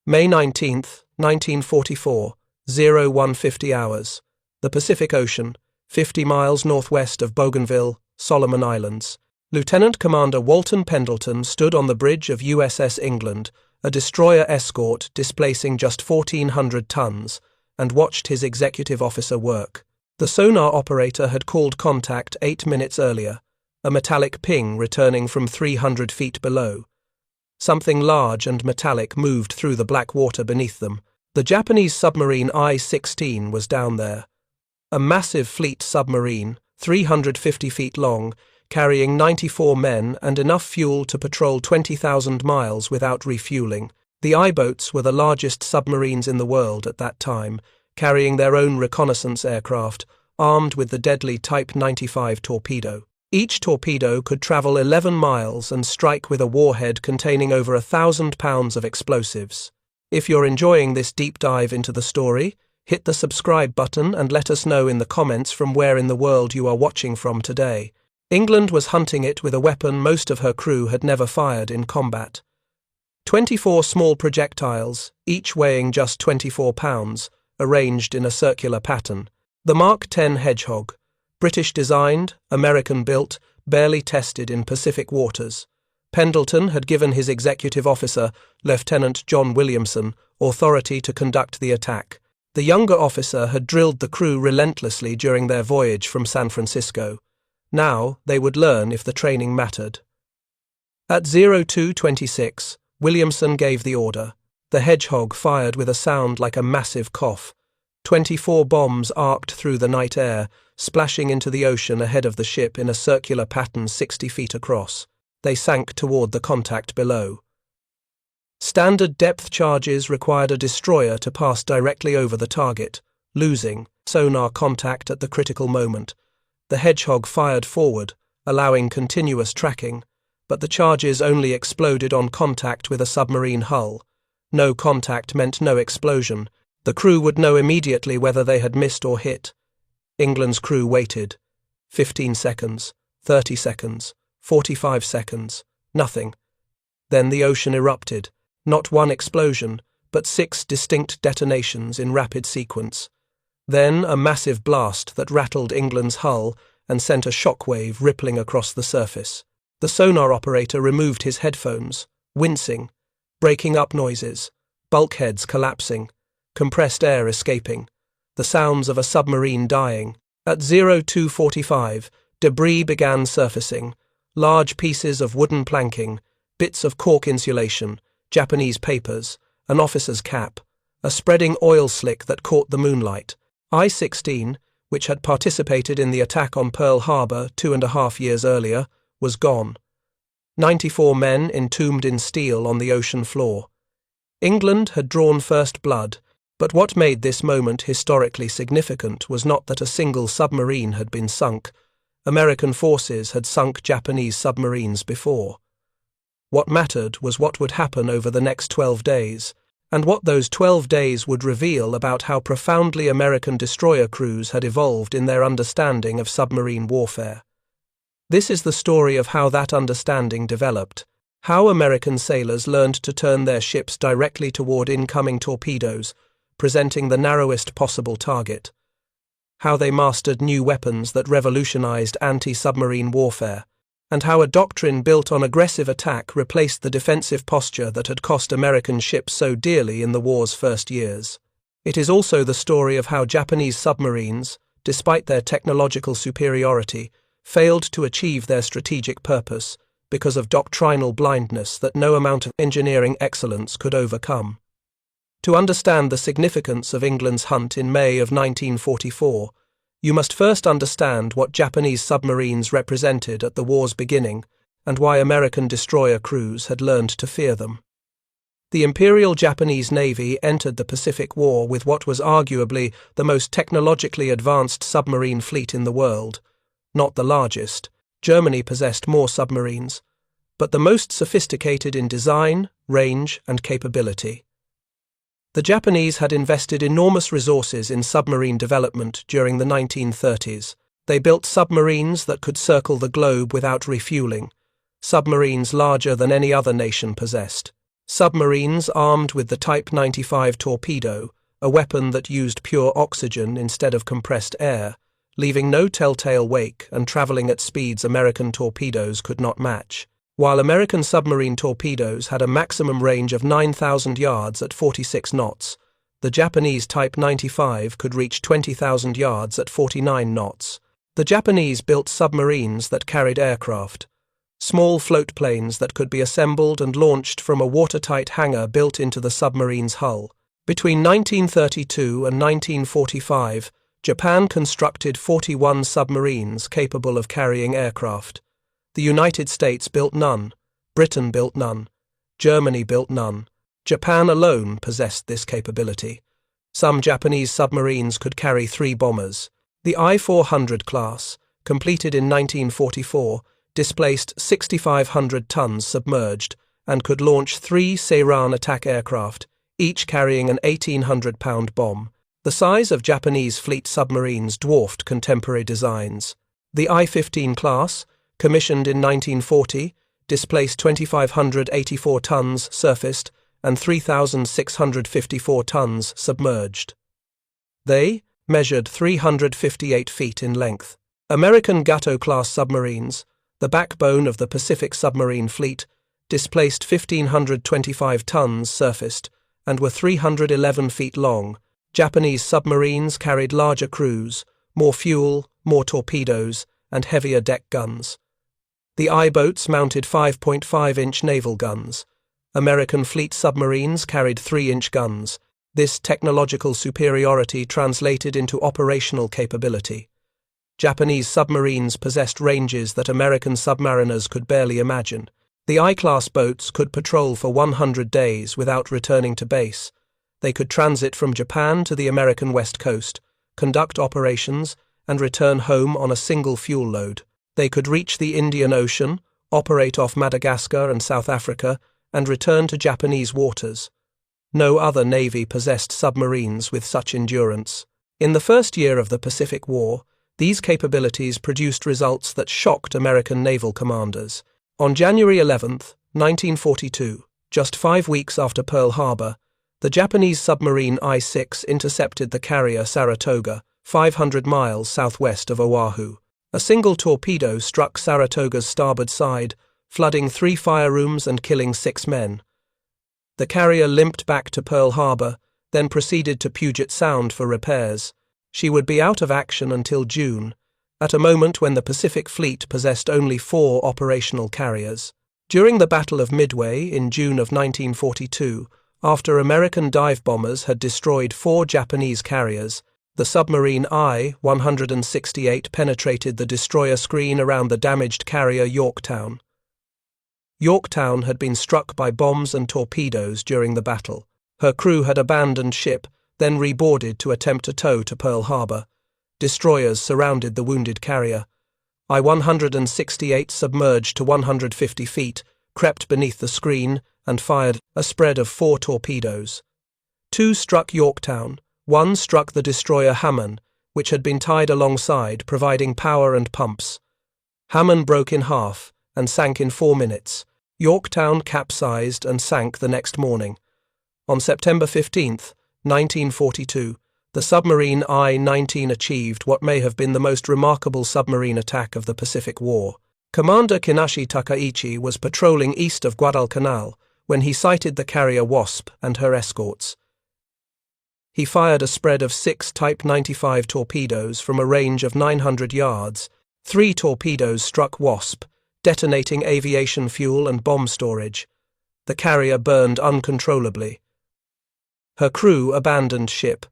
May 19, 1944, 0150 hours. The Pacific Ocean, 50 miles northwest of Bougainville, Solomon Islands. Lieutenant Commander Walton Pendleton stood on the bridge of USS England, a destroyer Escort displacing just 1,400 tons, and watched his executive officer work. The sonar operator had called contact 8 minutes earlier, a metallic ping returning from 300 feet below. Something large and metallic moved through the black water beneath them. The Japanese submarine I-16 was down there. A massive fleet submarine, 350 feet long, carrying 94 men and enough fuel to patrol 20,000 miles without refueling. The I-boats were the largest submarines in the world at that time, carrying their own reconnaissance aircraft, armed with the deadly Type 95 torpedo. Each torpedo could travel 11 miles and strike with a warhead containing over 1,000 pounds of explosives. If you're enjoying this deep dive into the story, hit the subscribe button and let us know in the comments from where in the world you are watching from today. England was hunting it with a weapon most of her crew had never fired in combat. 24 small projectiles, each weighing just 24 pounds, arranged in a circular pattern. The Mark 10 Hedgehog, British-designed, American-built, barely tested in Pacific waters. Pendleton had given his executive officer, Lieutenant John Williamson, authority to conduct the attack. The younger officer had drilled the crew relentlessly during their voyage from San Francisco. Now they would learn if the training mattered. At 02:26, Williamson gave the order. The Hedgehog fired with a sound like a massive cough. 24 bombs arced through the night air, splashing into the ocean ahead of the ship in a circular pattern 60 feet across. They sank toward the contact below. Standard depth charges required a destroyer to pass directly over the target, losing sonar contact at the critical moment. The Hedgehog fired forward, allowing continuous tracking, but the charges only exploded on contact with a submarine hull. No contact meant no explosion. The crew would know immediately whether they had missed or hit. England's crew waited. 15 seconds, 30 seconds, 45 seconds, nothing. Then the ocean erupted. Not one explosion, but 6 distinct detonations in rapid sequence. Then a massive blast that rattled England's hull and sent a shockwave rippling across the surface. The sonar operator removed his headphones, wincing, breaking up noises, bulkheads collapsing, compressed air escaping, the sounds of a submarine dying. At 02:45, debris began surfacing, large pieces of wooden planking, bits of cork insulation, Japanese papers, an officer's cap, a spreading oil slick that caught the moonlight. I-16, which had participated in the attack on Pearl Harbor 2.5 years earlier, was gone. 94 men entombed in steel on the ocean floor. England had drawn first blood, but what made this moment historically significant was not that a single submarine had been sunk. American forces had sunk Japanese submarines before. What mattered was what would happen over the next 12 days, and what those 12 days would reveal about how profoundly American destroyer crews had evolved in their understanding of submarine warfare. This is the story of how that understanding developed, how American sailors learned to turn their ships directly toward incoming torpedoes, presenting the narrowest possible target, how they mastered new weapons that revolutionized anti-submarine warfare, and how a doctrine built on aggressive attack replaced the defensive posture that had cost American ships so dearly in the war's first years. It is also the story of how Japanese submarines, despite their technological superiority, failed to achieve their strategic purpose because of doctrinal blindness that no amount of engineering excellence could overcome. To understand the significance of England's hunt in May of 1944, you must first understand what Japanese submarines represented at the war's beginning and why American destroyer crews had learned to fear them. The Imperial Japanese Navy entered the Pacific War with what was arguably the most technologically advanced submarine fleet in the world. Not the largest. Germany possessed more submarines, but the most sophisticated in design, range, and capability. The Japanese had invested enormous resources in submarine development during the 1930s. They built submarines that could circle the globe without refueling, submarines larger than any other nation possessed. Submarines armed with the Type 95 torpedo, a weapon that used pure oxygen instead of compressed air, leaving no telltale wake and traveling at speeds American torpedoes could not match. While American submarine torpedoes had a maximum range of 9,000 yards at 46 knots, the Japanese Type 95 could reach 20,000 yards at 49 knots. The Japanese built submarines that carried aircraft, small float planes that could be assembled and launched from a watertight hangar built into the submarine's hull. Between 1932 and 1945, Japan constructed 41 submarines capable of carrying aircraft. The United States built none, Britain built none, Germany built none. Japan alone possessed this capability. Some Japanese submarines could carry 3 bombers. The I-400 class, completed in 1944, displaced 6,500 tons submerged and could launch 3 Seiran attack aircraft, each carrying an 1,800-pound bomb. The size of Japanese fleet submarines dwarfed contemporary designs. The I-15 class, commissioned in 1940, displaced 2,584 tons surfaced and 3,654 tons submerged. They measured 358 feet in length. American Gato-class submarines, the backbone of the Pacific submarine fleet, displaced 1,525 tons surfaced and were 311 feet long. Japanese submarines carried larger crews, more fuel, more torpedoes, and heavier deck guns. The I-boats mounted 5.5-inch naval guns. American fleet submarines carried 3-inch guns. This technological superiority translated into operational capability. Japanese submarines possessed ranges that American submariners could barely imagine. The I-class boats could patrol for 100 days without returning to base. They could transit from Japan to the American West Coast, conduct operations, and return home on a single fuel load. They could reach the Indian Ocean, operate off Madagascar and South Africa, and return to Japanese waters. No other navy possessed submarines with such endurance. In the first year of the Pacific War, these capabilities produced results that shocked American naval commanders. On January 11, 1942, just 5 weeks after Pearl Harbor, the Japanese submarine I-6 intercepted the carrier Saratoga, 500 miles southwest of Oahu. A single torpedo struck Saratoga's starboard side, flooding 3 fire rooms and killing 6 men. The carrier limped back to Pearl Harbor, then proceeded to Puget Sound for repairs. She would be out of action until June, at a moment when the Pacific Fleet possessed only 4 operational carriers. During the Battle of Midway in June of 1942, after American dive bombers had destroyed 4 Japanese carriers, the submarine I-168 penetrated the destroyer screen around the damaged carrier Yorktown. Yorktown had been struck by bombs and torpedoes during the battle. Her crew had abandoned ship, then reboarded to attempt a tow to Pearl Harbor. Destroyers surrounded the wounded carrier. I-168 submerged to 150 feet, crept beneath the screen, and fired a spread of 4 torpedoes. 2 struck Yorktown. 1 struck the destroyer Hamon, which had been tied alongside, providing power and pumps. Hamon broke in half and sank in 4 minutes. Yorktown capsized and sank the next morning. On September 15, 1942, the submarine I-19 achieved what may have been the most remarkable submarine attack of the Pacific War. Commander Kinashi Takaichi was patrolling east of Guadalcanal when he sighted the carrier Wasp and her escorts. He fired a spread of 6 Type 95 torpedoes from a range of 900 yards. 3 torpedoes struck Wasp, detonating aviation fuel and bomb storage. The carrier burned uncontrollably. Her crew abandoned ship.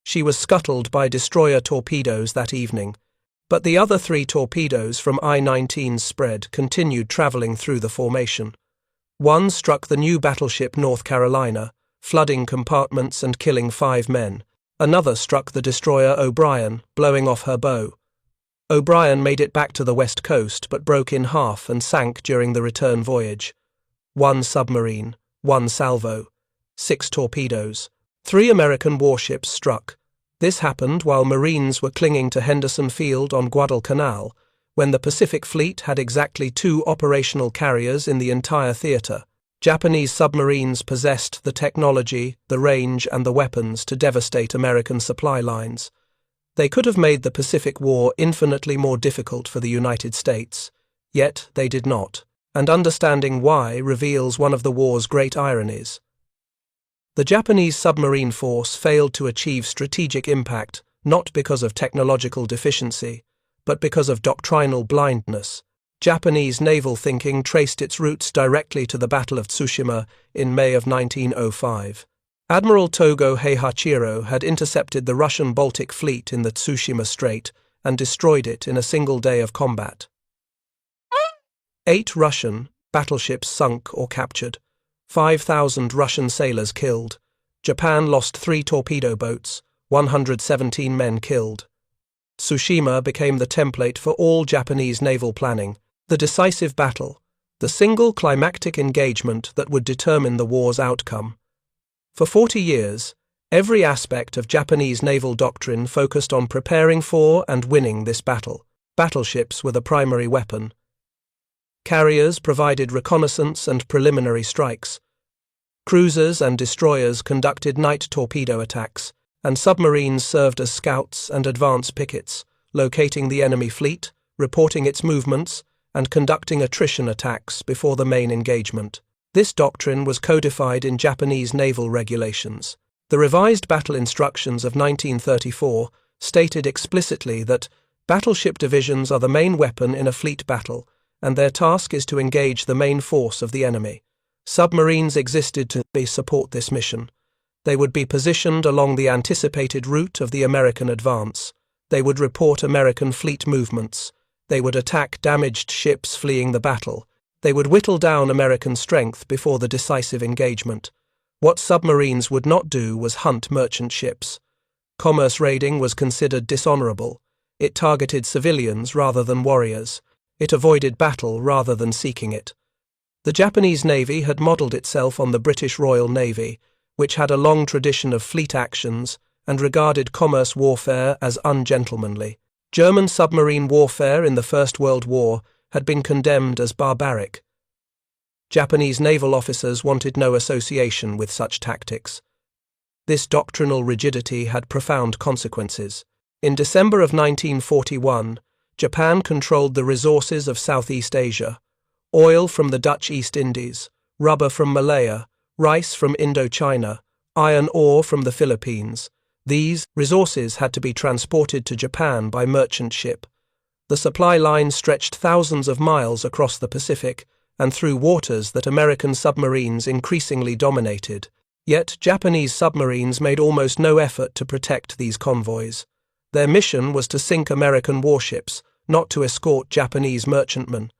She was scuttled by destroyer torpedoes that evening, but the other 3 torpedoes from I-19's spread continued traveling through the formation. 1 struck the new battleship North Carolina, flooding compartments and killing 5 men. Another struck the destroyer O'Brien, blowing off her bow. O'Brien made it back to the west coast but broke in half and sank during the return voyage. 1 submarine, 1 salvo, 6 torpedoes. 3 American warships struck. This happened while Marines were clinging to Henderson Field on Guadalcanal, when the Pacific Fleet had exactly 2 operational carriers in the entire theater. Japanese submarines possessed the technology, the range, and the weapons to devastate American supply lines. They could have made the Pacific War infinitely more difficult for the United States, yet they did not, and understanding why reveals one of the war's great ironies. The Japanese submarine force failed to achieve strategic impact not because of technological deficiency, but because of doctrinal blindness. Japanese naval thinking traced its roots directly to the Battle of Tsushima in May of 1905. Admiral Togo Heihachiro had intercepted the Russian Baltic Fleet in the Tsushima Strait and destroyed it in a single day of combat. 8 Russian battleships sunk or captured, 5,000 Russian sailors killed. Japan lost 3 torpedo boats, 117 men killed. Tsushima became the template for all Japanese naval planning, the decisive battle, the single climactic engagement that would determine the war's outcome. For 40 years, every aspect of Japanese naval doctrine focused on preparing for and winning this battle. Battleships were the primary weapon. Carriers provided reconnaissance and preliminary strikes. Cruisers and destroyers conducted night torpedo attacks, and submarines served as scouts and advance pickets, locating the enemy fleet, reporting its movements, and conducting attrition attacks before the main engagement. This doctrine was codified in Japanese naval regulations. The revised battle instructions of 1934 stated explicitly that battleship divisions are the main weapon in a fleet battle, and their task is to engage the main force of the enemy. Submarines existed to support this mission. They would be positioned along the anticipated route of the American advance. They would report American fleet movements. They would attack damaged ships fleeing the battle. They would whittle down American strength before the decisive engagement. What submarines would not do was hunt merchant ships. Commerce raiding was considered dishonorable. It targeted civilians rather than warriors. It avoided battle rather than seeking it. The Japanese Navy had modelled itself on the British Royal Navy, which had a long tradition of fleet actions and regarded commerce warfare as ungentlemanly. German submarine warfare in the First World War had been condemned as barbaric. Japanese naval officers wanted no association with such tactics. This doctrinal rigidity had profound consequences. In December of 1941, Japan controlled the resources of Southeast Asia: oil from the Dutch East Indies, rubber from Malaya, rice from Indochina, iron ore from the Philippines. These resources had to be transported to Japan by merchant ship. The supply line stretched thousands of miles across the Pacific and through waters that American submarines increasingly dominated. Yet Japanese submarines made almost no effort to protect these convoys. Their mission was to sink American warships, not to escort Japanese merchantmen.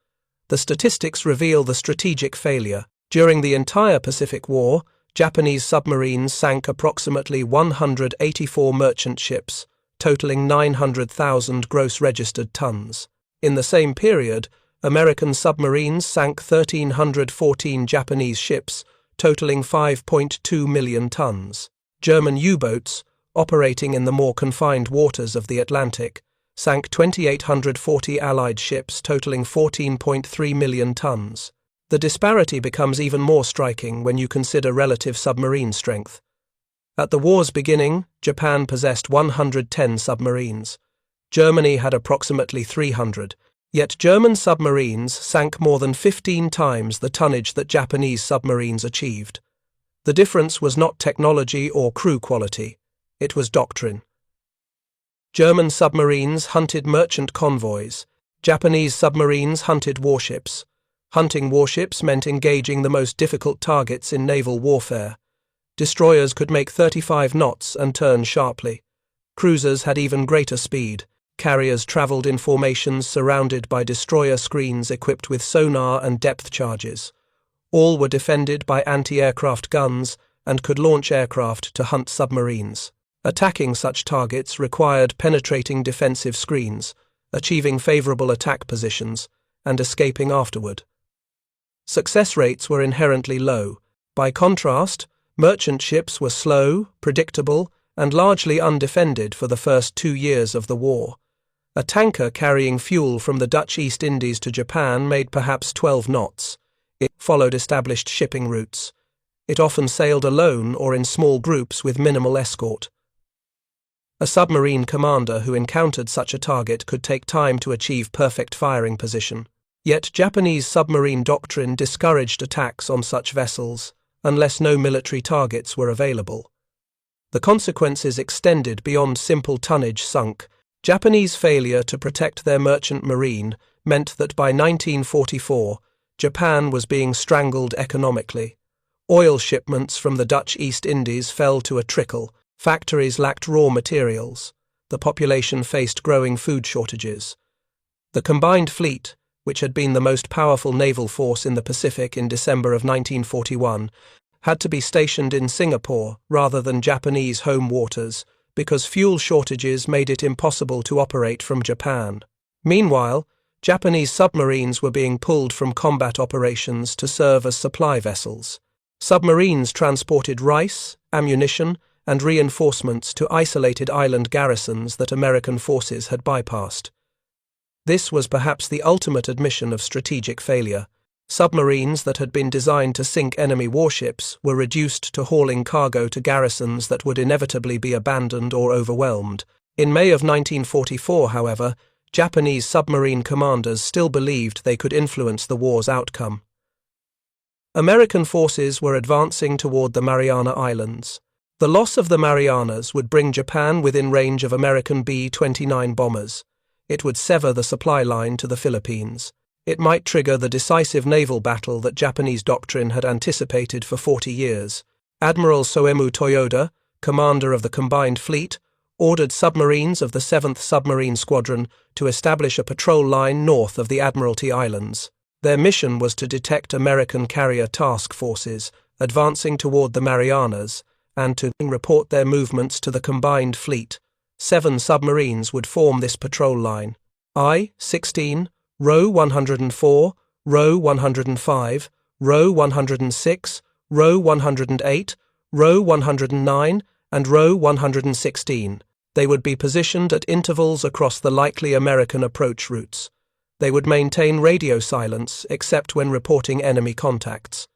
The statistics reveal the strategic failure. During the entire Pacific War, Japanese submarines sank approximately 184 merchant ships, totaling 900,000 gross registered tons. In the same period, American submarines sank 1,314 Japanese ships, totaling 5.2 million tons. German U-boats, operating in the more confined waters of the Atlantic, sank 2,840 Allied ships, totaling 14.3 million tons. The disparity becomes even more striking when you consider relative submarine strength. At the war's beginning, Japan possessed 110 submarines. Germany had approximately 300, yet German submarines sank more than 15 times the tonnage that Japanese submarines achieved. The difference was not technology or crew quality, it was doctrine. German submarines hunted merchant convoys. Japanese submarines hunted warships. Hunting warships meant engaging the most difficult targets in naval warfare. Destroyers could make 35 knots and turn sharply. Cruisers had even greater speed. Carriers travelled in formations surrounded by destroyer screens equipped with sonar and depth charges. All were defended by anti-aircraft guns and could launch aircraft to hunt submarines. Attacking such targets required penetrating defensive screens, achieving favourable attack positions, and escaping afterward. Success rates were inherently low. By contrast, merchant ships were slow, predictable, and largely undefended for the first 2 years of the war. A tanker carrying fuel from the Dutch East Indies to Japan made perhaps 12 knots. It followed established shipping routes. It often sailed alone or in small groups with minimal escort. A submarine commander who encountered such a target could take time to achieve perfect firing position. Yet Japanese submarine doctrine discouraged attacks on such vessels unless no military targets were available. The consequences extended beyond simple tonnage sunk. Japanese failure to protect their merchant marine meant that by 1944, Japan was being strangled economically. Oil shipments from the Dutch East Indies fell to a trickle. Factories lacked raw materials. The population faced growing food shortages. The combined fleet, which had been the most powerful naval force in the Pacific in December of 1941, had to be stationed in Singapore rather than Japanese home waters because fuel shortages made it impossible to operate from Japan. Meanwhile, Japanese submarines were being pulled from combat operations to serve as supply vessels. Submarines transported rice, ammunition, and reinforcements to isolated island garrisons that American forces had bypassed. This was perhaps the ultimate admission of strategic failure. Submarines that had been designed to sink enemy warships were reduced to hauling cargo to garrisons that would inevitably be abandoned or overwhelmed. In May of 1944, however, Japanese submarine commanders still believed they could influence the war's outcome. American forces were advancing toward the Mariana Islands. The loss of the Marianas would bring Japan within range of American B-29 bombers. It would sever the supply line to the Philippines. It might trigger the decisive naval battle that Japanese doctrine had anticipated for 40 years. Admiral Soemu Toyoda, commander of the combined fleet, ordered submarines of the 7th Submarine Squadron to establish a patrol line north of the Admiralty Islands. Their mission was to detect American carrier task forces advancing toward the Marianas and to report their movements to the combined fleet. 7 submarines would form this patrol line. I-16, Row 104, Row 105, Row 106, Row 108, Row 109, and Row 116. They would be positioned at intervals across the likely American approach routes. They would maintain radio silence except when reporting enemy contacts.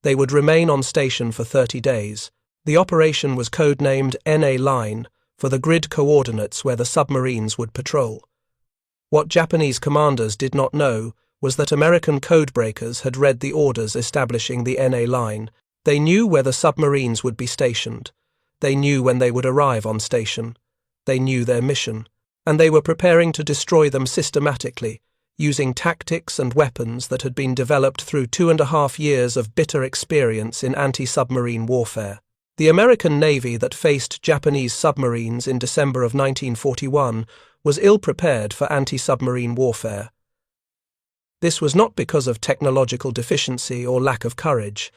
They would remain on station for 30 days. The operation was codenamed NA Line for the grid coordinates where the submarines would patrol. What Japanese commanders did not know was that American codebreakers had read the orders establishing the NA Line. They knew where the submarines would be stationed. They knew when they would arrive on station. They knew their mission, and they were preparing to destroy them systematically, using tactics and weapons that had been developed through 2.5 years of bitter experience in anti-submarine warfare. The American Navy that faced Japanese submarines in December of 1941 was ill-prepared for anti-submarine warfare. This was not because of technological deficiency or lack of courage.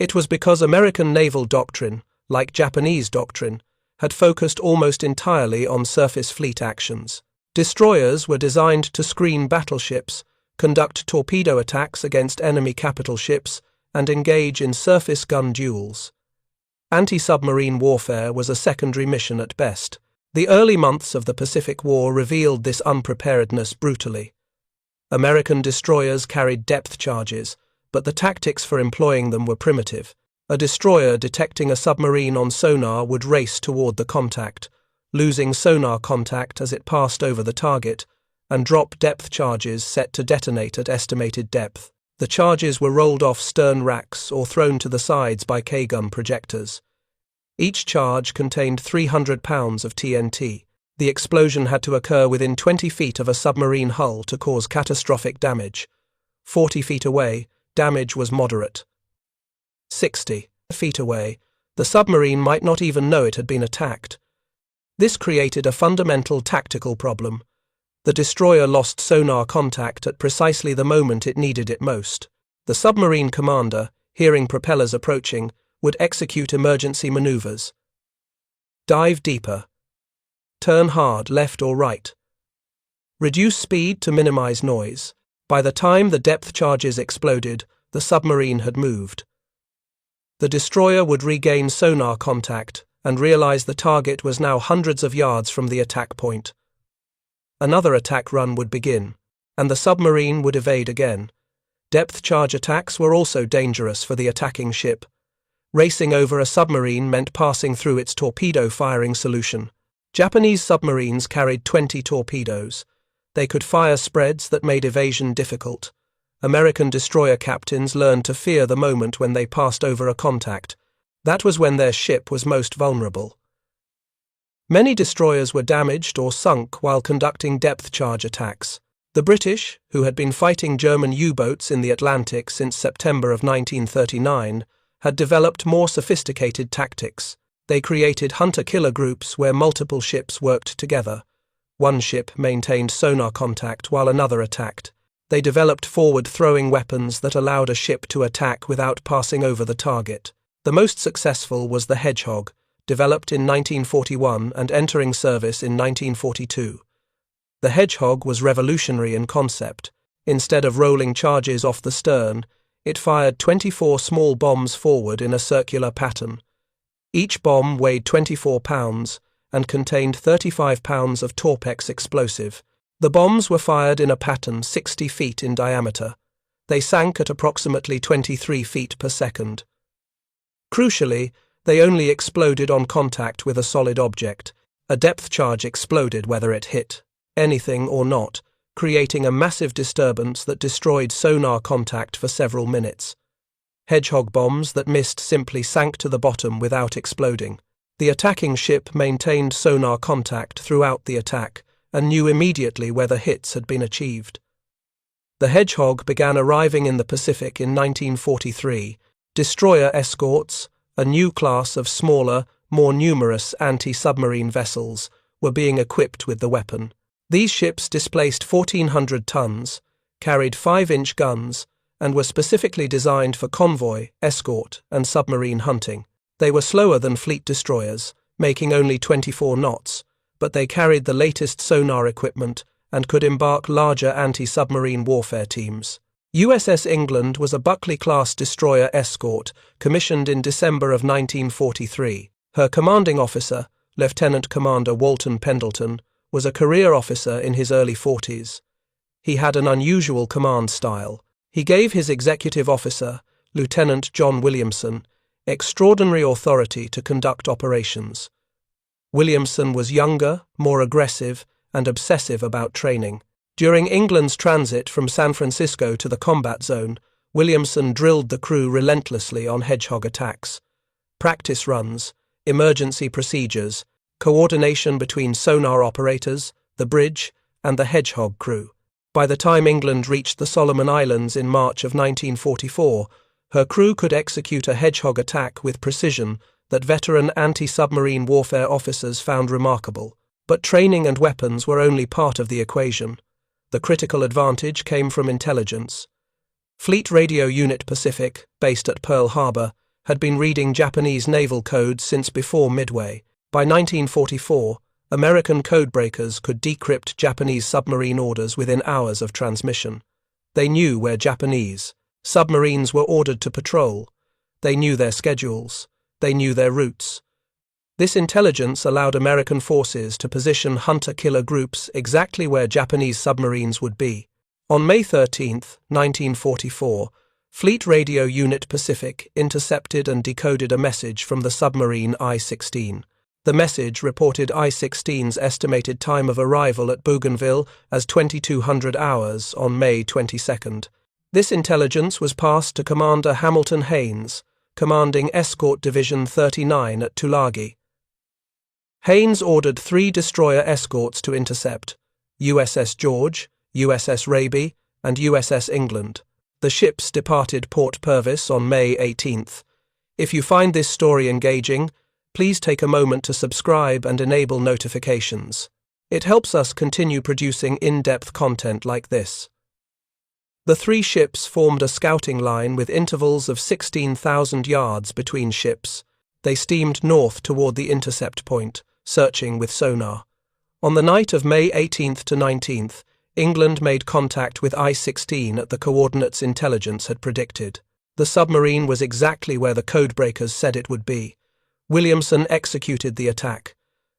It was because American naval doctrine, like Japanese doctrine, had focused almost entirely on surface fleet actions. Destroyers were designed to screen battleships, conduct torpedo attacks against enemy capital ships, and engage in surface gun duels. Anti-submarine warfare was a secondary mission at best. The early months of the Pacific War revealed this unpreparedness brutally. American destroyers carried depth charges, but the tactics for employing them were primitive. A destroyer detecting a submarine on sonar would race toward the contact, losing sonar contact as it passed over the target, and drop depth charges set to detonate at estimated depth. The charges were rolled off stern racks or thrown to the sides by K-gun projectors. Each charge contained 300 pounds of TNT. The explosion had to occur within 20 feet of a submarine hull to cause catastrophic damage. 40 feet away, damage was moderate. 60 feet away, the submarine might not even know it had been attacked. This created a fundamental tactical problem. The destroyer lost sonar contact at precisely the moment it needed it most. The submarine commander, hearing propellers approaching, would execute emergency maneuvers. Dive deeper. Turn hard left or right. Reduce speed to minimize noise. By the time the depth charges exploded, the submarine had moved. The destroyer would regain sonar contact and realize the target was now hundreds of yards from the attack point. Another attack run would begin, and the submarine would evade again. Depth charge attacks were also dangerous for the attacking ship. Racing over a submarine meant passing through its torpedo firing solution. Japanese submarines carried 20 torpedoes. They could fire spreads that made evasion difficult. American destroyer captains learned to fear the moment when they passed over a contact. That was when their ship was most vulnerable. Many destroyers were damaged or sunk while conducting depth charge attacks. The British, who had been fighting German U-boats in the Atlantic since September of 1939, had developed more sophisticated tactics. They created hunter-killer groups where multiple ships worked together. One ship maintained sonar contact while another attacked. They developed forward-throwing weapons that allowed a ship to attack without passing over the target. The most successful was the Hedgehog, developed in 1941 and entering service in 1942. The Hedgehog was revolutionary in concept. Instead of rolling charges off the stern, it fired 24 small bombs forward in a circular pattern. Each bomb weighed 24 pounds and contained 35 pounds of Torpex explosive. The bombs were fired in a pattern 60 feet in diameter. They sank at approximately 23 feet per second. Crucially, they only exploded on contact with a solid object. A depth charge exploded whether it hit anything or not, creating a massive disturbance that destroyed sonar contact for several minutes. Hedgehog bombs that missed simply sank to the bottom without exploding. The attacking ship maintained sonar contact throughout the attack and knew immediately whether hits had been achieved. The Hedgehog began arriving in the Pacific in 1943. Destroyer escorts, a new class of smaller, more numerous anti-submarine vessels, were being equipped with the weapon. These ships displaced 1,400 tons, carried 5-inch guns, and were specifically designed for convoy, escort, and submarine hunting. They were slower than fleet destroyers, making only 24 knots, but they carried the latest sonar equipment and could embark larger anti-submarine warfare teams. USS England was a Buckley-class destroyer escort commissioned in December of 1943. Her commanding officer, Lieutenant Commander Walton Pendleton, was a career officer in his early 40s. He had an unusual command style. He gave his executive officer, Lieutenant John Williamson, extraordinary authority to conduct operations. Williamson was younger, more aggressive, and obsessive about training. During England's transit from San Francisco to the combat zone, Williamson drilled the crew relentlessly on Hedgehog attacks. Practice runs, emergency procedures, coordination between sonar operators, the bridge, and the Hedgehog crew. By the time England reached the Solomon Islands in March of 1944, her crew could execute a Hedgehog attack with precision that veteran anti-submarine warfare officers found remarkable. But training and weapons were only part of the equation. The critical advantage came from intelligence. Fleet Radio Unit Pacific, based at Pearl Harbor, had been reading Japanese naval codes since before Midway. By 1944, American codebreakers could decrypt Japanese submarine orders within hours of transmission. They knew where Japanese submarines were ordered to patrol. They knew their schedules. They knew their routes. This intelligence allowed American forces to position hunter-killer groups exactly where Japanese submarines would be. On May 13, 1944, Fleet Radio Unit Pacific intercepted and decoded a message from the submarine I-16. The message reported I-16's estimated time of arrival at Bougainville as 2200 hours on May 22. This intelligence was passed to Commander Hamilton Haines, commanding Escort Division 39 at Tulagi. Haines ordered 3 destroyer escorts to intercept: USS George, USS Raby, and USS England. The ships departed Port Purvis on May 18th. If you find this story engaging, please take a moment to subscribe and enable notifications. It helps us continue producing in-depth content like this. The 3 ships formed a scouting line with intervals of 16,000 yards between ships. They steamed north toward the intercept point, searching with sonar. On the night of May 18th to 19th, England made contact with I-16 at the coordinates intelligence had predicted. The submarine was exactly where the codebreakers said it would be. Williamson executed the attack.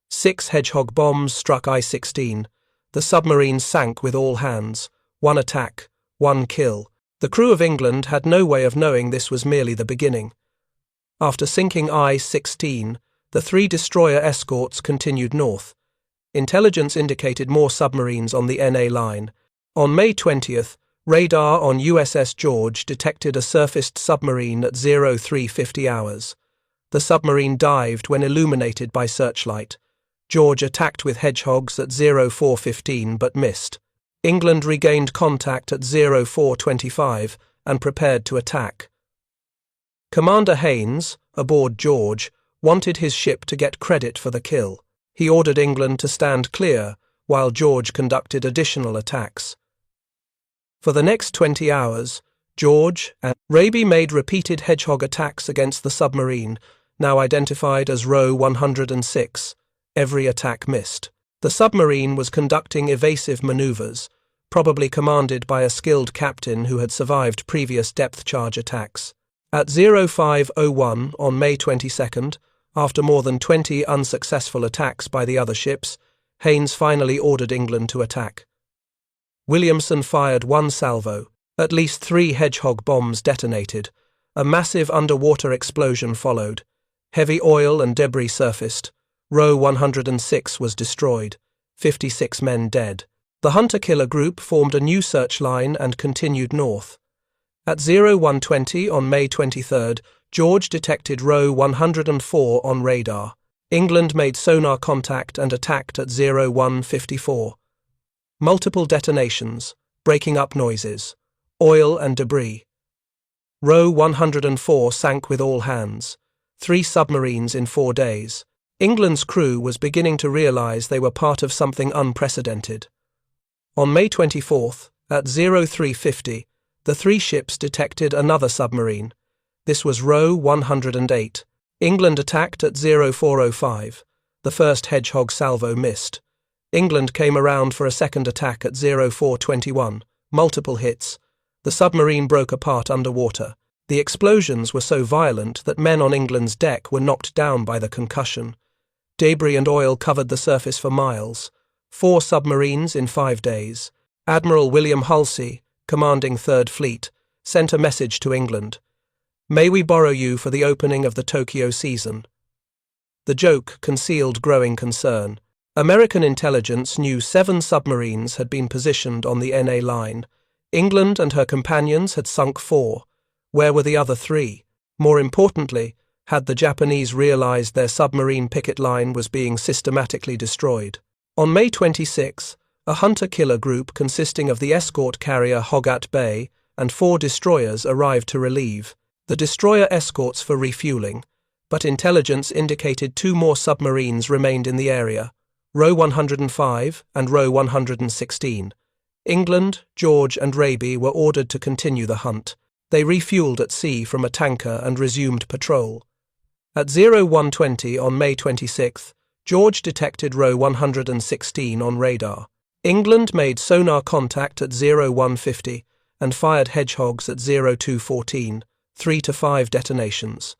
6 Hedgehog bombs struck I-16. The submarine sank with all hands. 1 attack, 1 kill. The crew of England had no way of knowing this was merely the beginning. After sinking I-16, the 3 destroyer escorts continued north. Intelligence indicated more submarines on the NA line. On May 20th, radar on USS George detected a surfaced submarine at 0350 hours. The submarine dived when illuminated by searchlight. George attacked with Hedgehogs at 0415 but missed. England regained contact at 0425 and prepared to attack. Commander Haynes, aboard George, wanted his ship to get credit for the kill. He ordered England to stand clear while George conducted additional attacks. For the next 20 hours, George and Raby made repeated Hedgehog attacks against the submarine, now identified as Row 106. Every attack missed. The submarine was conducting evasive maneuvers, probably commanded by a skilled captain who had survived previous depth charge attacks. At 0501 on May 22nd, after more than 20 unsuccessful attacks by the other ships, Haynes finally ordered England to attack. Williamson fired 1 salvo. At least 3 Hedgehog bombs detonated. A massive underwater explosion followed. Heavy oil and debris surfaced. Row 106 was destroyed. 56 men dead. The hunter-killer group formed a new search line and continued north. At 0120 on May 23rd, George detected Row 104 on radar. England made sonar contact and attacked at 0154. Multiple detonations, breaking up noises, oil and debris. Row 104 sank with all hands. 3 submarines in 4 days. England's crew was beginning to realize they were part of something unprecedented. On May 24th, at 0350, the 3 ships detected another submarine. This was Row 108. England attacked at 0405. The first Hedgehog salvo missed. England came around for a second attack at 0421. Multiple hits. The submarine broke apart underwater. The explosions were so violent that men on England's deck were knocked down by the concussion. Debris and oil covered the surface for miles. 4 submarines in 5 days. Admiral William Halsey, commanding 3rd Fleet, sent a message to England. "May we borrow you for the opening of the Tokyo season?" The joke concealed growing concern. American intelligence knew 7 submarines had been positioned on the NA line. England and her companions had sunk 4. Where were the other 3? More importantly, had the Japanese realized their submarine picket line was being systematically destroyed? On May 26, a hunter-killer group consisting of the escort carrier Hogat Bay and 4 destroyers arrived to relieve. The destroyer escorts for refueling, but intelligence indicated 2 more submarines remained in the area, Row 105 and Row 116. England, George and Raby were ordered to continue the hunt. They refueled at sea from a tanker and resumed patrol. At 0120 on May 26, George detected Row 116 on radar. England made sonar contact at 0150 and fired Hedgehogs at 0214. 3 to 5 detonations.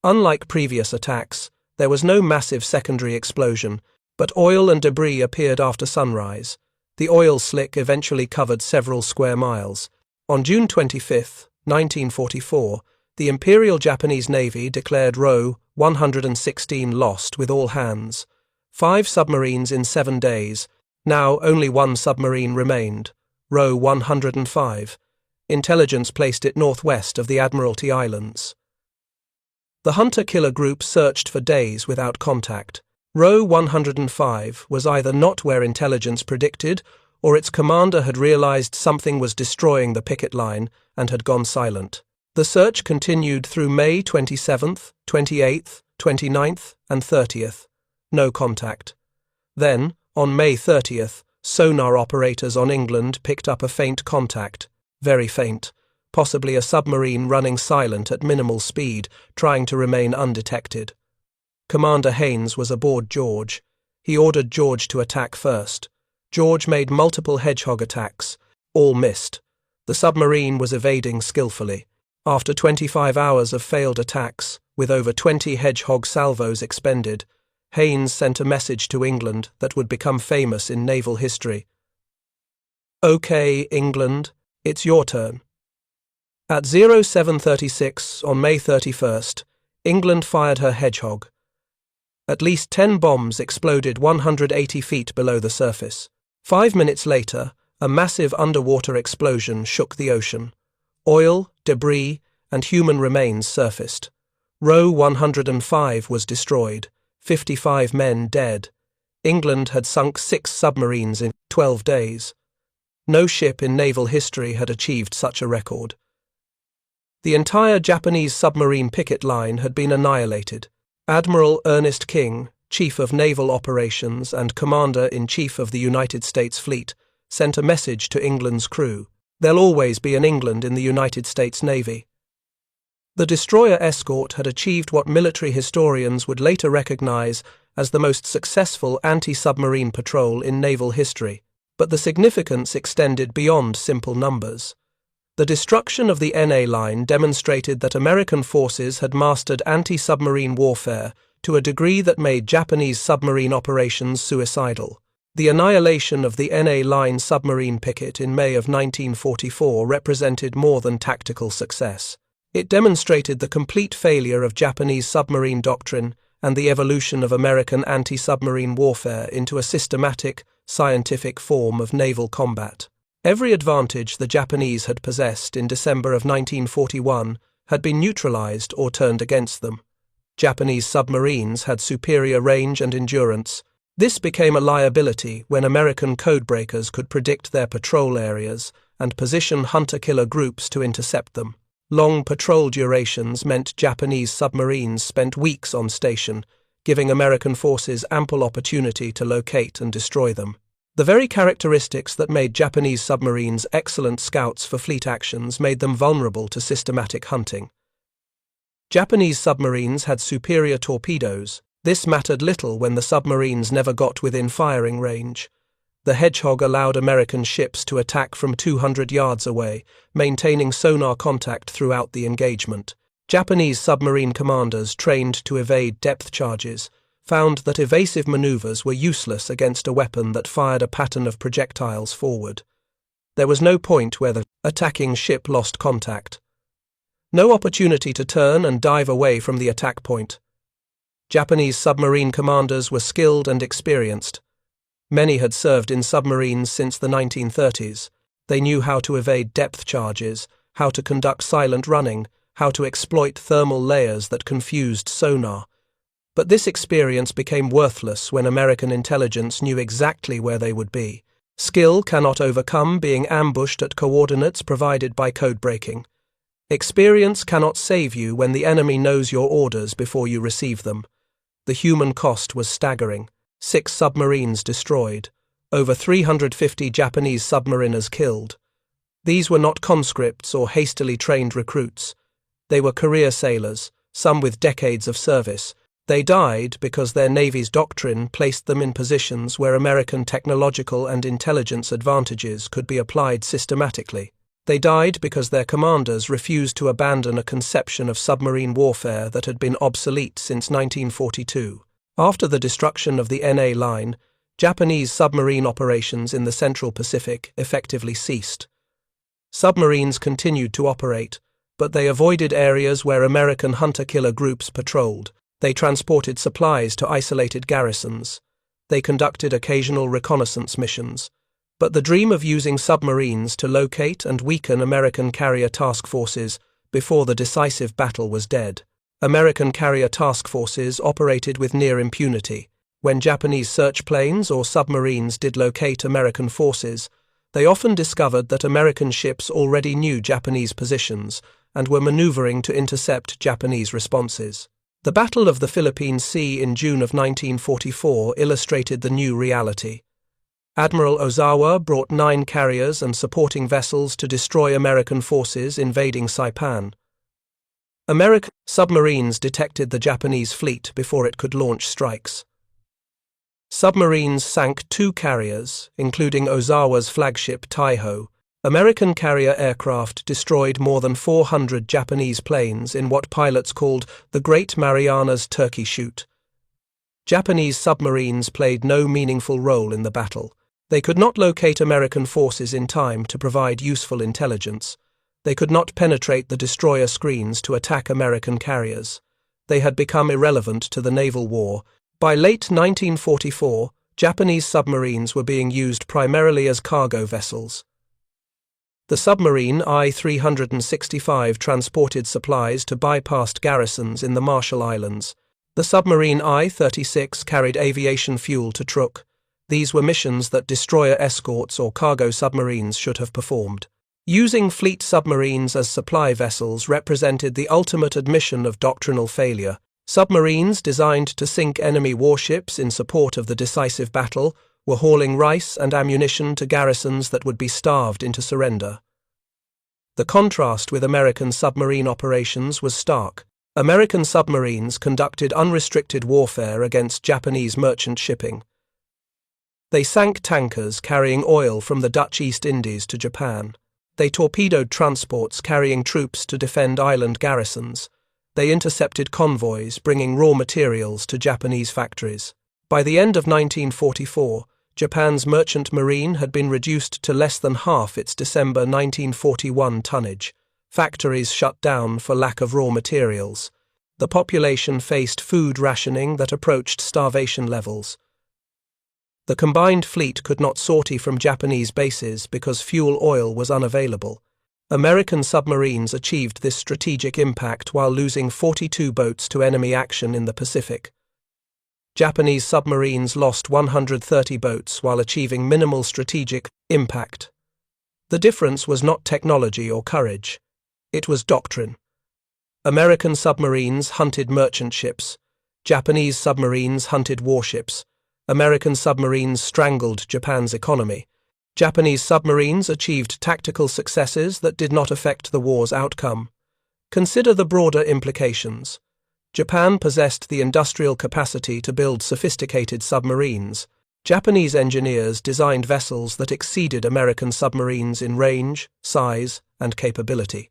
Unlike previous attacks, there was no massive secondary explosion, but oil and debris appeared after sunrise. The oil slick eventually covered several square miles. On June 25, 1944, the Imperial Japanese Navy declared Row 116 lost with all hands. 5 submarines in 7 days. Now only 1 submarine remained, Row 105. Intelligence placed it northwest of the Admiralty Islands. The hunter-killer group searched for days without contact. Row 105 was either not where intelligence predicted, or its commander had realized something was destroying the picket line and had gone silent. The search continued through May 27th, 28th, 29th, and 30th. No contact. Then, on May 30th, sonar operators on England picked up a faint contact. Very faint, possibly a submarine running silent at minimal speed, trying to remain undetected. Commander Haynes was aboard George. He ordered George to attack first. George made multiple Hedgehog attacks. All missed. The submarine was evading skillfully. After 25 hours of failed attacks, with over 20 Hedgehog salvos expended, Haynes sent a message to England that would become famous in naval history. "Okay, England. It's your turn. At 0736 on May 31st, England fired her Hedgehog. At least 10 bombs exploded 180 feet below the surface. 5 minutes later, a massive underwater explosion shook the ocean. Oil, debris, and human remains surfaced. Row 105 was destroyed, 55 men dead. England had sunk 6 submarines in 12 days. No ship in naval history had achieved such a record. The entire Japanese submarine picket line had been annihilated. Admiral Ernest King, Chief of Naval Operations and Commander-in-Chief of the United States Fleet, sent a message to England's crew. There'll always be an England in the United States Navy. The destroyer Escort had achieved what military historians would later recognize as the most successful anti-submarine patrol in naval history, but the significance extended beyond simple numbers. The destruction of the NA line demonstrated that American forces had mastered anti-submarine warfare to a degree that made Japanese submarine operations suicidal. The annihilation of the NA line submarine picket in May of 1944 represented more than tactical success. It demonstrated the complete failure of Japanese submarine doctrine and the evolution of American anti-submarine warfare into a systematic, scientific form of naval combat. Every advantage the Japanese had possessed in December of 1941 had been neutralized or turned against them. Japanese submarines had superior range and endurance. This became a liability when American codebreakers could predict their patrol areas and position hunter-killer groups to intercept them. Long patrol durations meant Japanese submarines spent weeks on station, giving American forces ample opportunity to locate and destroy them. The very characteristics that made Japanese submarines excellent scouts for fleet actions made them vulnerable to systematic hunting. Japanese submarines had superior torpedoes. This mattered little when the submarines never got within firing range. The Hedgehog allowed American ships to attack from 200 yards away, maintaining sonar contact throughout the engagement. Japanese submarine commanders trained to evade depth charges found that evasive maneuvers were useless against a weapon that fired a pattern of projectiles forward. There was no point where the attacking ship lost contact. No opportunity to turn and dive away from the attack point. Japanese submarine commanders were skilled and experienced. Many had served in submarines since the 1930s. They knew how to evade depth charges, how to conduct silent running, how to exploit thermal layers that confused sonar. But this experience became worthless when American intelligence knew exactly where they would be. Skill cannot overcome being ambushed at coordinates provided by code breaking. Experience cannot save you when the enemy knows your orders before you receive them. The human cost was staggering. 6 submarines destroyed. Over 350 Japanese submariners killed. These were not conscripts or hastily trained recruits. They were career sailors, some with decades of service. They died because their Navy's doctrine placed them in positions where American technological and intelligence advantages could be applied systematically. They died because their commanders refused to abandon a conception of submarine warfare that had been obsolete since 1942. After the destruction of the NA line, Japanese submarine operations in the Central Pacific effectively ceased. Submarines continued to operate, but they avoided areas where American hunter-killer groups patrolled. They transported supplies to isolated garrisons. They conducted occasional reconnaissance missions. But the dream of using submarines to locate and weaken American carrier task forces before the decisive battle was dead. American carrier task forces operated with near impunity. When Japanese search planes or submarines did locate American forces, they often discovered that American ships already knew Japanese positions and were maneuvering to intercept Japanese responses. The Battle of the Philippine Sea in June of 1944 illustrated the new reality. Admiral Ozawa brought 9 carriers and supporting vessels to destroy American forces invading Saipan. American submarines detected the Japanese fleet before it could launch strikes. Submarines sank 2 carriers, including Ozawa's flagship Taiho. American carrier aircraft destroyed more than 400 Japanese planes in what pilots called the Great Marianas Turkey Shoot. Japanese submarines played no meaningful role in the battle. They could not locate American forces in time to provide useful intelligence. They could not penetrate the destroyer screens to attack American carriers. They had become irrelevant to the naval war. By late 1944, Japanese submarines were being used primarily as cargo vessels. The submarine I-365 transported supplies to bypassed garrisons in the Marshall Islands. The submarine I-36 carried aviation fuel to Truk. These were missions that destroyer escorts or cargo submarines should have performed. Using fleet submarines as supply vessels represented the ultimate admission of doctrinal failure. Submarines designed to sink enemy warships in support of the decisive battle were hauling rice and ammunition to garrisons that would be starved into surrender. The contrast with American submarine operations was stark. American submarines conducted unrestricted warfare against Japanese merchant shipping. They sank tankers carrying oil from the Dutch East Indies to Japan. They torpedoed transports carrying troops to defend island garrisons. They intercepted convoys bringing raw materials to Japanese factories. By the end of 1944, Japan's merchant marine had been reduced to less than half its December 1941 tonnage. Factories shut down for lack of raw materials. The population faced food rationing that approached starvation levels. The combined fleet could not sortie from Japanese bases because fuel oil was unavailable. American submarines achieved this strategic impact while losing 42 boats to enemy action in the Pacific. Japanese submarines lost 130 boats while achieving minimal strategic impact. The difference was not technology or courage. It was doctrine. American submarines hunted merchant ships. Japanese submarines hunted warships. American submarines strangled Japan's economy. Japanese submarines achieved tactical successes that did not affect the war's outcome. Consider the broader implications. Japan possessed the industrial capacity to build sophisticated submarines. Japanese engineers designed vessels that exceeded American submarines in range, size, and capability.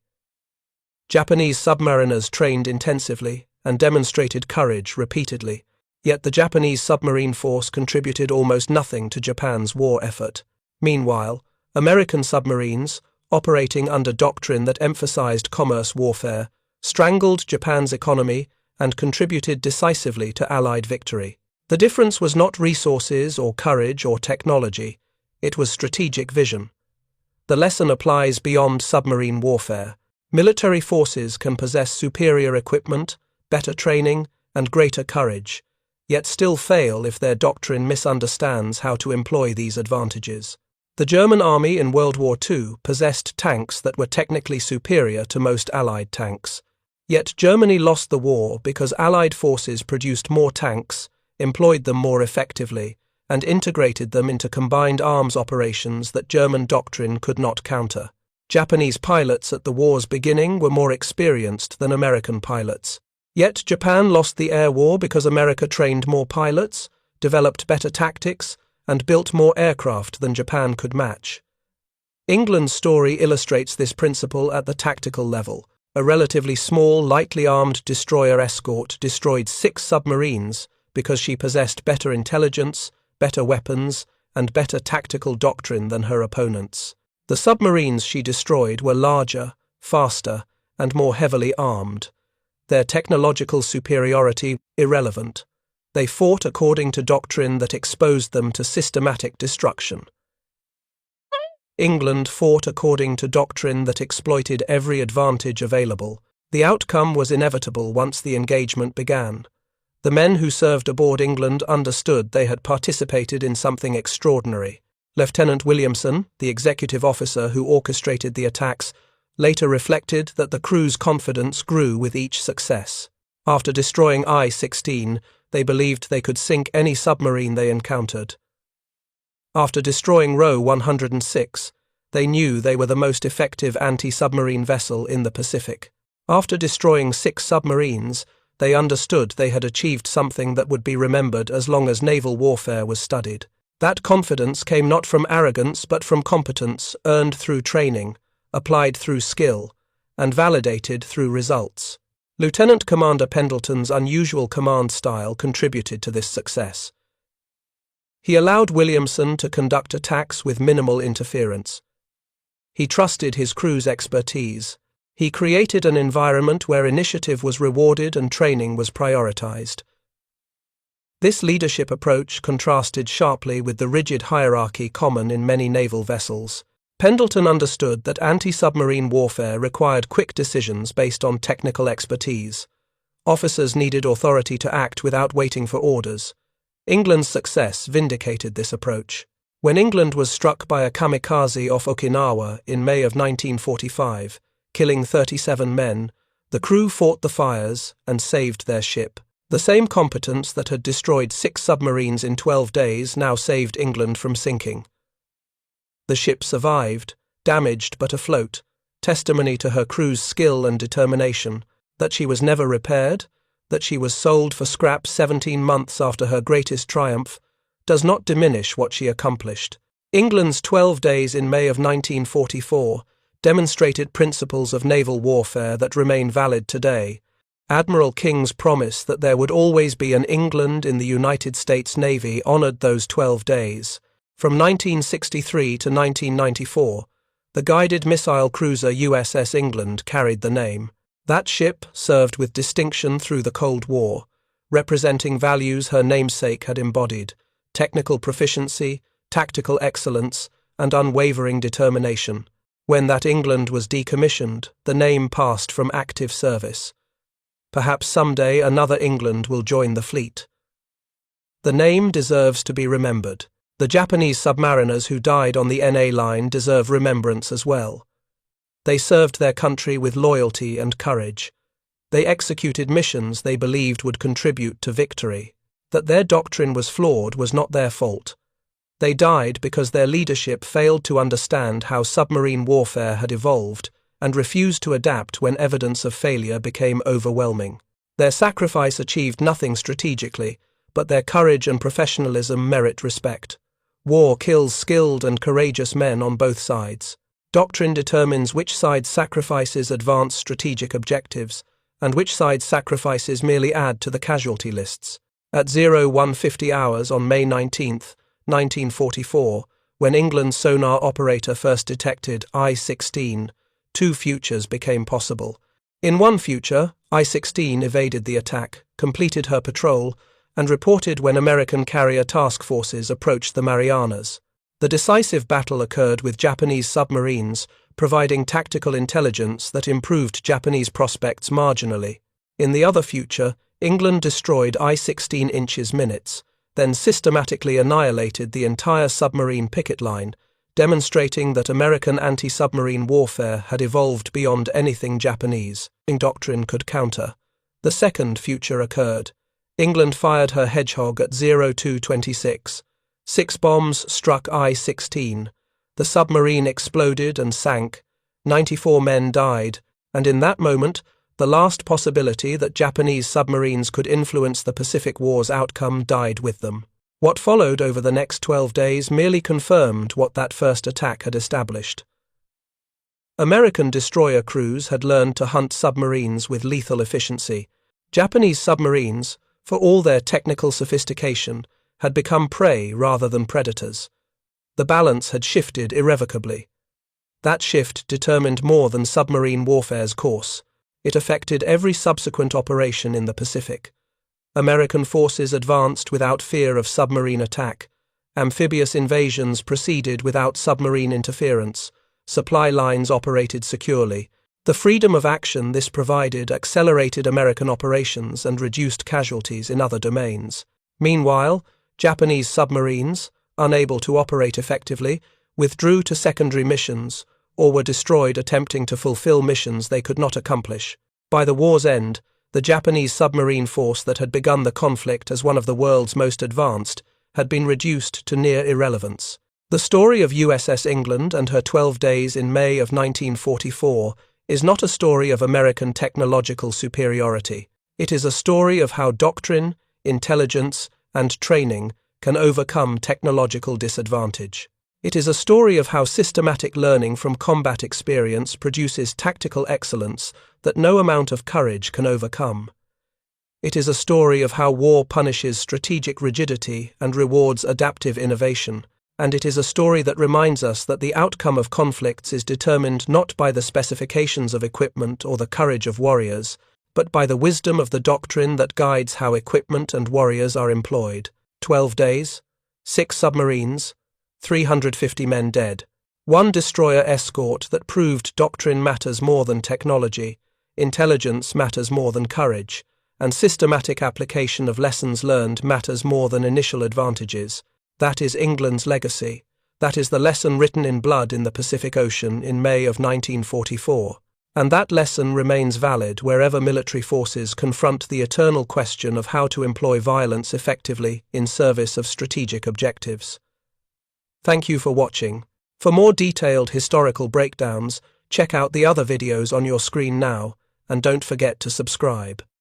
Japanese submariners trained intensively and demonstrated courage repeatedly, yet the Japanese submarine force contributed almost nothing to Japan's war effort. Meanwhile, American submarines, operating under doctrine that emphasized commerce warfare, strangled Japan's economy and contributed decisively to Allied victory. The difference was not resources or courage or technology, it was strategic vision. The lesson applies beyond submarine warfare. Military forces can possess superior equipment, better training, and greater courage, yet still fail if their doctrine misunderstands how to employ these advantages. The German army in World War II possessed tanks that were technically superior to most Allied tanks. Yet Germany lost the war because Allied forces produced more tanks, employed them more effectively, and integrated them into combined arms operations that German doctrine could not counter. Japanese pilots at the war's beginning were more experienced than American pilots. Yet Japan lost the air war because America trained more pilots, developed better tactics, and built more aircraft than Japan could match. England's story illustrates this principle at the tactical level. A relatively small, lightly armed destroyer Escort destroyed 6 submarines because she possessed better intelligence, better weapons, and better tactical doctrine than her opponents. The submarines she destroyed were larger, faster, and more heavily armed. Their technological superiority irrelevant. They fought according to doctrine that exposed them to systematic destruction. England fought according to doctrine that exploited every advantage available. The outcome was inevitable once the engagement began. The men who served aboard England understood they had participated in something extraordinary. Lieutenant Williamson, the executive officer who orchestrated the attacks, later reflected that the crew's confidence grew with each success. After destroying I-16, they believed they could sink any submarine they encountered. After destroying Row 106, they knew they were the most effective anti-submarine vessel in the Pacific. After destroying 6 submarines, they understood they had achieved something that would be remembered as long as naval warfare was studied. That confidence came not from arrogance but from competence earned through training, applied through skill, and validated through results. Lieutenant Commander Pendleton's unusual command style contributed to this success. He allowed Williamson to conduct attacks with minimal interference. He trusted his crew's expertise. He created an environment where initiative was rewarded and training was prioritized. This leadership approach contrasted sharply with the rigid hierarchy common in many naval vessels. Pendleton understood that anti-submarine warfare required quick decisions based on technical expertise. Officers needed authority to act without waiting for orders. England's success vindicated this approach. When England was struck by a kamikaze off Okinawa in May of 1945, killing 37 men, the crew fought the fires and saved their ship. The same competence that had destroyed 6 submarines in 12 days now saved England from sinking. The ship survived, damaged but afloat, testimony to her crew's skill and determination. That she was never repaired, that she was sold for scrap 17 months after her greatest triumph, does not diminish what she accomplished. England's 12 days in May of 1944 demonstrated principles of naval warfare that remain valid today. Admiral King's promise that there would always be an England in the United States Navy honored those 12 days. From 1963 to 1994, the guided missile cruiser USS England carried the name. That ship served with distinction through the Cold War, representing values her namesake had embodied: technical proficiency, tactical excellence, and unwavering determination. When that England was decommissioned, the name passed from active service. Perhaps someday another England will join the fleet. The name deserves to be remembered. The Japanese submariners who died on the NA line deserve remembrance as well. They served their country with loyalty and courage. They executed missions they believed would contribute to victory. That their doctrine was flawed was not their fault. They died because their leadership failed to understand how submarine warfare had evolved and refused to adapt when evidence of failure became overwhelming. Their sacrifice achieved nothing strategically, but their courage and professionalism merit respect. War kills skilled and courageous men on both sides. Doctrine determines which side sacrifices advance strategic objectives, and which side's sacrifices merely add to the casualty lists. At 0150 hours on May 19, 1944, when England's sonar operator first detected I-16, 2 futures became possible. In one future, I-16 evaded the attack, completed her patrol, and reported when American carrier task forces approached the Marianas. The decisive battle occurred with Japanese submarines, providing tactical intelligence that improved Japanese prospects marginally. In the other future, England destroyed I-16 inches minutes, then systematically annihilated the entire submarine picket line, demonstrating that American anti-submarine warfare had evolved beyond anything Japanese doctrine could counter. The second future occurred. England fired her Hedgehog at 0226. 6 bombs struck I-16. The submarine exploded and sank. 94 men died, and in that moment, the last possibility that Japanese submarines could influence the Pacific War's outcome died with them. What followed over the next 12 days merely confirmed what that first attack had established. American destroyer crews had learned to hunt submarines with lethal efficiency. Japanese submarines, for all their technical sophistication, had become prey rather than predators. The balance had shifted irrevocably. That shift determined more than submarine warfare's course. It affected every subsequent operation in the Pacific. American forces advanced without fear of submarine attack. Amphibious invasions proceeded without submarine interference. Supply lines operated securely. The freedom of action this provided accelerated American operations and reduced casualties in other domains. Meanwhile, Japanese submarines, unable to operate effectively, withdrew to secondary missions or were destroyed attempting to fulfill missions they could not accomplish. By the war's end, the Japanese submarine force that had begun the conflict as one of the world's most advanced had been reduced to near irrelevance. The story of USS England and her 12 days in May of 1944 is not a story of American technological superiority. It is a story of how doctrine, intelligence, and training can overcome technological disadvantage. It is a story of how systematic learning from combat experience produces tactical excellence that no amount of courage can overcome. It is a story of how war punishes strategic rigidity and rewards adaptive innovation. and it is a story that reminds us that the outcome of conflicts is determined not by the specifications of equipment or the courage of warriors, but by the wisdom of the doctrine that guides how equipment and warriors are employed. 12 days, 6 submarines, 350 men dead. One destroyer escort that proved doctrine matters more than technology, intelligence matters more than courage, and systematic application of lessons learned matters more than initial advantages. That is England's legacy. That is the lesson written in blood in the Pacific Ocean in May of 1944. And that lesson remains valid wherever military forces confront the eternal question of how to employ violence effectively in service of strategic objectives. Thank you for watching. For more detailed historical breakdowns, check out the other videos on your screen now, and don't forget to subscribe.